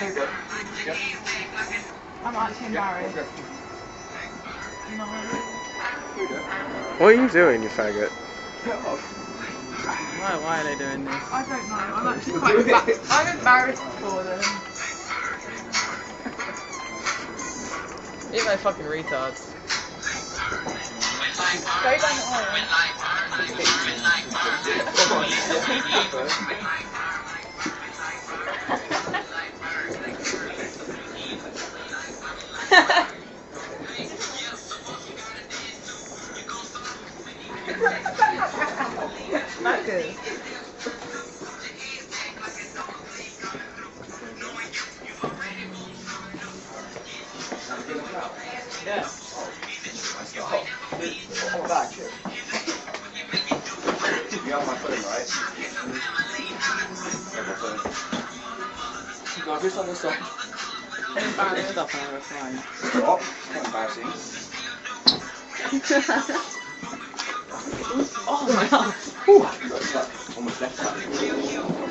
I'm actually embarrassed. No. What are you doing, you faggot? Why are they doing this? I don't know. I'm actually quite embarrassed. I'm embarrassed for them. You like fucking retards. Go down the aisle. Not good. Yeah. Hold back. You have my phone, right? You got this on the side. Embarrassed up and I was fine. Stop. Not embarrassing. Oh my god. Almost left that.